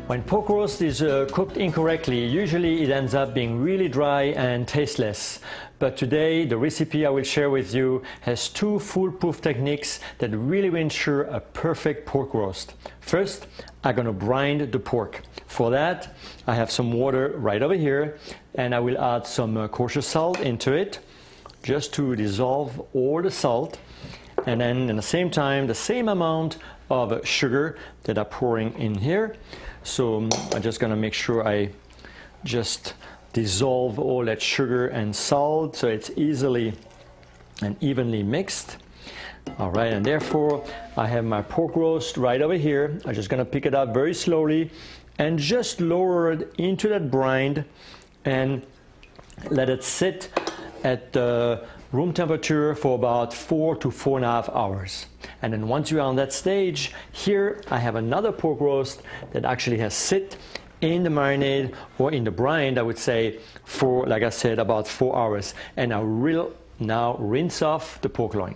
When pork roast is cooked incorrectly, usually it ends up being really dry and tasteless. But today, the recipe I will share with you has two foolproof techniques that really will ensure a perfect pork roast. First, I'm going to brine the pork. For that, I have some water right over here, and I will add some kosher salt into it, just to dissolve all the salt. And then at the same time, the same amount of sugar that I'm pouring in here. So I'm just going to make sure I just dissolve all that sugar and salt so it's easily and evenly mixed. All right, and therefore I have my pork roast right over here. I'm just going to pick it up very slowly and just lower it into that brine and let it sit at room temperature for about 4 to 4.5 hours. And then once you are on that stage, here I have another pork roast that actually has sit in the marinade or in the brine, I would say, for, like I said, about 4 hours. And I will now rinse off the pork loin.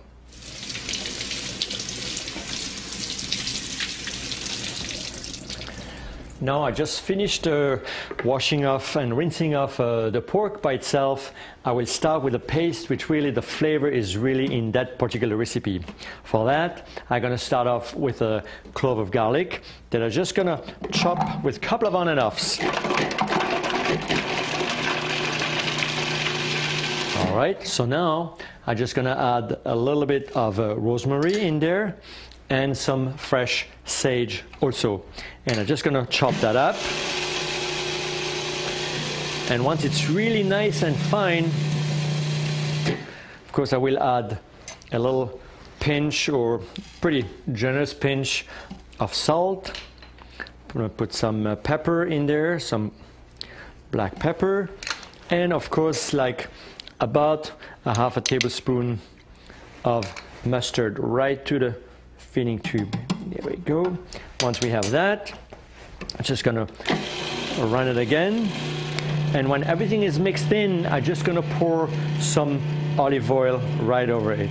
Now I just finished washing off and rinsing off the pork by itself. I will start with the paste, which really the flavor is really in that particular recipe. For that, I'm going to start off with a clove of garlic that I'm just going to chop with a couple of on-and-offs. All right, so now I'm just going to add a little bit of rosemary in there and some fresh sage also. And I'm just going to chop that up. And once it's really nice and fine, of course I will add a little pinch or pretty generous pinch of salt. I'm going to put some pepper in there, some black pepper. And of course, like about a half a tablespoon of mustard right to the feeding tube. There we go. Once we have that, I'm just going to run it again. And when everything is mixed in, I'm just going to pour some olive oil right over it.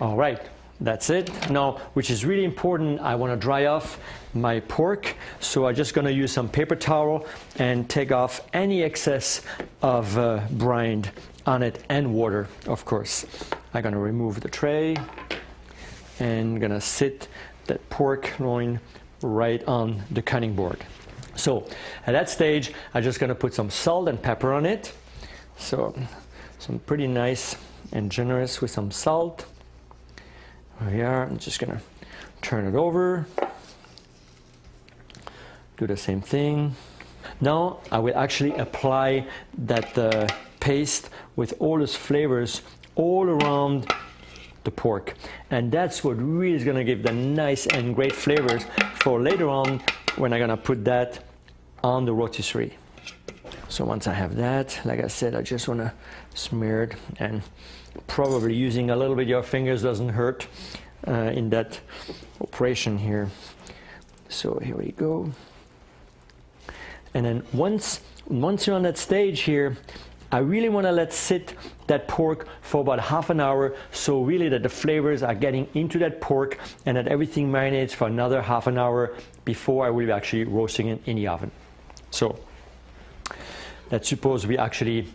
All right, that's it. Now, which is really important, I want to dry off my pork. So I'm just going to use some paper towel and take off any excess of brine on it and water, of course. I'm going to remove the tray and going to sit that pork loin right on the cutting board. So at that stage, I'm just going to put some salt and pepper on it. So some pretty nice and generous with some salt. There we are. I'm just going to turn it over. Do the same thing. Now I will actually apply that paste with all those flavors all around the pork, and that's what really is going to give the nice and great flavors for later on when I'm going to put that on the rotisserie. So once I have that, like I said, I just want to smear it, and probably using a little bit of your fingers doesn't hurt in that operation here. So here we go. And then once you're on that stage here, I really want to let sit that pork for about half an hour, so really that the flavors are getting into that pork and that everything marinates for another half an hour before I will be actually roasting it in the oven. So let's suppose we actually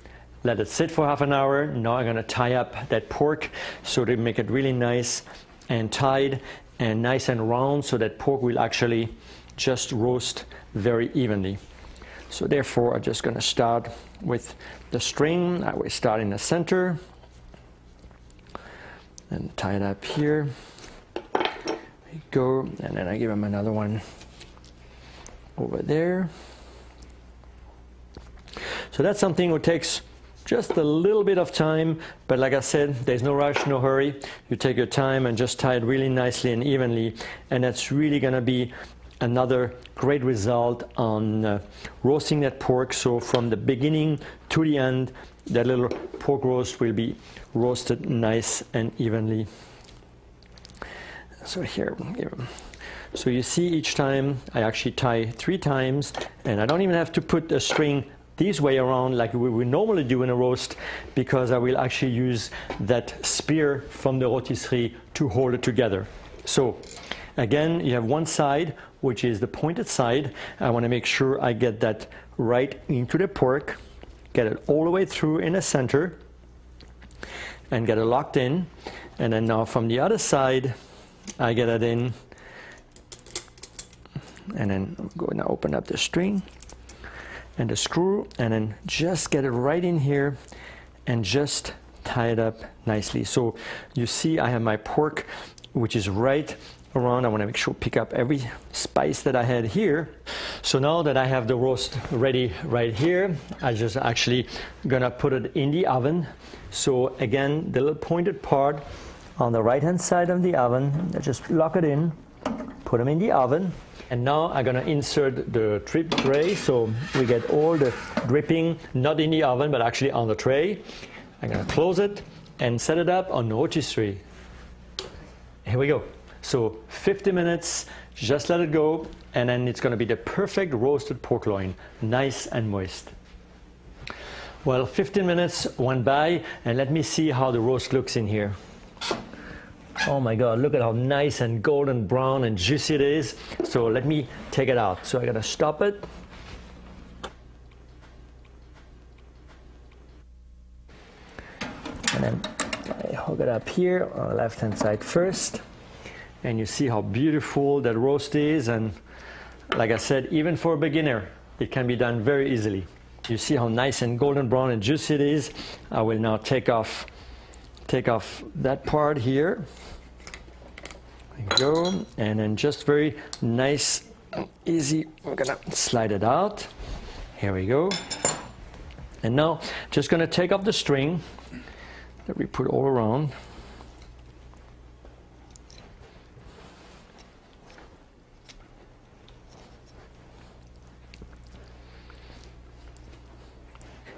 let it sit for half an hour. Now I'm going to tie up that pork so to make it really nice and tied and nice and round, so that pork will actually just roast very evenly. So therefore, I'm just going to start with the string. I will start in the center and tie it up here. There we go. And then I give him another one over there. So that's something that takes just a little bit of time, but like I said, there's no rush, no hurry. You take your time and just tie it really nicely and evenly, and that's really going to be another great result on roasting that pork. So from the beginning to the end, that little pork roast will be roasted nice and evenly. So here, so you see each time I actually tie 3 times, and I don't even have to put a string this way around like we would normally do in a roast, because I will actually use that spear from the rotisserie to hold it together. So Again, you have one side, which is the pointed side. I want to make sure I get that right into the pork, get it all the way through in the center, and get it locked in. And then now from the other side, I get it in, and then I'm going to open up the string and the screw, and then just get it right in here and just tie it up nicely. So you see I have my pork, which is right around. I want to make sure pick up every spice that I had here. So now that I have the roast ready right here, I just actually gonna put it in the oven. So again, the little pointed part on the right hand side of the oven, I just lock it in, put them in the oven. And now I'm gonna insert the drip tray, so we get all the dripping not in the oven but actually on the tray. I'm gonna close it and set it up on the rotisserie. Here we go. So 50 minutes, just let it go, and then it's gonna be the perfect roasted pork loin, nice and moist. Well, 15 minutes went by, and let me see how the roast looks in here. Oh my God, look at how nice and golden brown and juicy it is. So let me take it out. So I gotta stop it. And then I hook it up here on the left hand side first. And you see how beautiful that roast is. And like I said, even for a beginner, it can be done very easily. You see how nice and golden brown and juicy it is. I will now take off that part here. There you go. And then just very nice, easy, we're gonna slide it out. Here we go. And now just gonna take off the string that we put all around.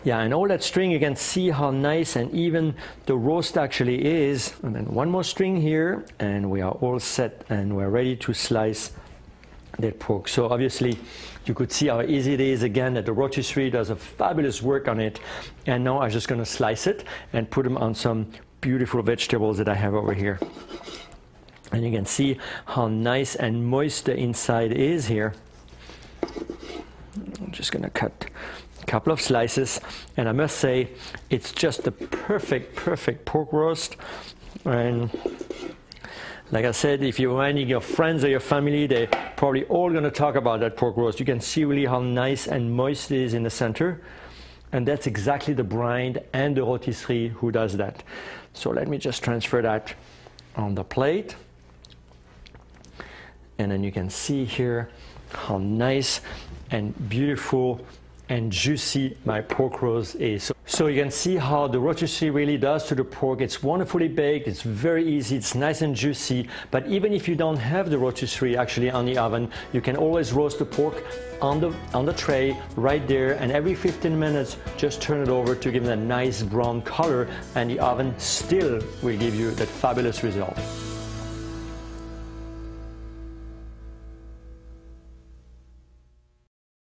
Yeah, and all that string, you can see how nice and even the roast actually is. And then one more string here, and we are all set, and we're ready to slice that pork. So obviously, you could see how easy it is. Again, that the rotisserie does a fabulous work on it. And now I'm just gonna slice it and put them on some beautiful vegetables that I have over here. And you can see how nice and moist the inside is here. I'm just gonna cut couple of slices, and I must say it's just the perfect pork roast. And like I said, if you're reminding your friends or your family, they're probably all going to talk about that pork roast. You can see really how nice and moist it is in the center, and that's exactly the brine and the rotisserie who does that. So let me just transfer that on the plate, and then you can see here how nice and beautiful and juicy my pork roast is. So you can see how the rotisserie really does to the pork. It's wonderfully baked, it's very easy, it's nice and juicy. But even if you don't have the rotisserie actually on the oven, you can always roast the pork on the tray right there, and every 15 minutes just turn it over to give it a nice brown color, and the oven still will give you that fabulous result.